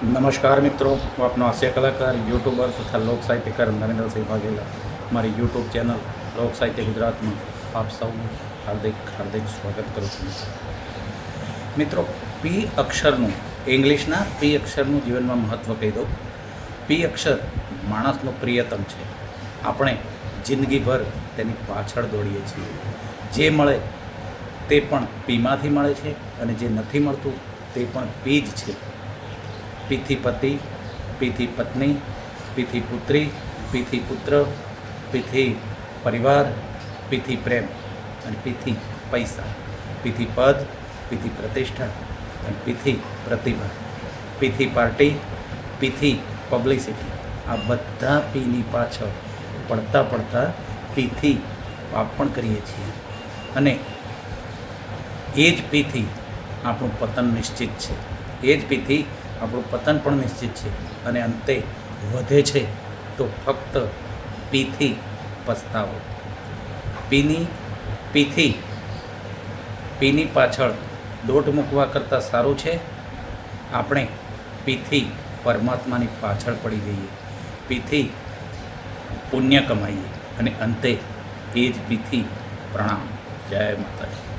નમસ્કાર મિત્રો, હું આપનો હાસ્ય કલાકાર યુટ્યુબર તથા લોક સાહિત્યકાર નરેન્દ્રસિંહ વાઘેલા મારી યુટ્યુબ ચેનલ લોક સાહિત્ય ગુજરાતમાં આપ સૌનું હાર્દિક સ્વાગત કરું છું. મિત્રો, પી અક્ષરનું, ઇંગ્લિશના પી અક્ષરનું જીવનમાં મહત્ત્વ કહી દઉં. પી અક્ષર માણસનો પ્રિયતમ છે. આપણે જિંદગીભર તેની પાછળ દોડીએ છીએ. જે મળે તે પણ પીમાંથી મળે છે અને જે નથી મળતું તે પણ પી જ છે. પીથી પતિ, પીથી પત્ની, પીથી પુત્રી, પીથી પુત્ર, પીથી પરિવાર, પીથી પ્રેમ અને પીથી પૈસા, પીથી પદ, પીથી પ્રતિષ્ઠા અને પીથી પ્રતિભા, પીથી પાર્ટી, પીથી પબ્લિસિટી. આ બધા પીની પાછળ પડતા પીથી પાપ પણ કરીએ છીએ અને એ જ પીથી આપણું પતન નિશ્ચિત છે. એ જ પીથી આપણું પતન પણ નિશ્ચિત છે અને અંતે વધે છે તો ફક્ત પીથી પસ્તાવો. પીની પાછળ દોટ મૂકવા કરતાં સારું છે આપણે પીથી પરમાત્માની પાછળ પડી જઈએ, પીથી પુણ્ય કમાઈએ અને અંતે એ જ પીથી પ્રણામ. જય માતાજી.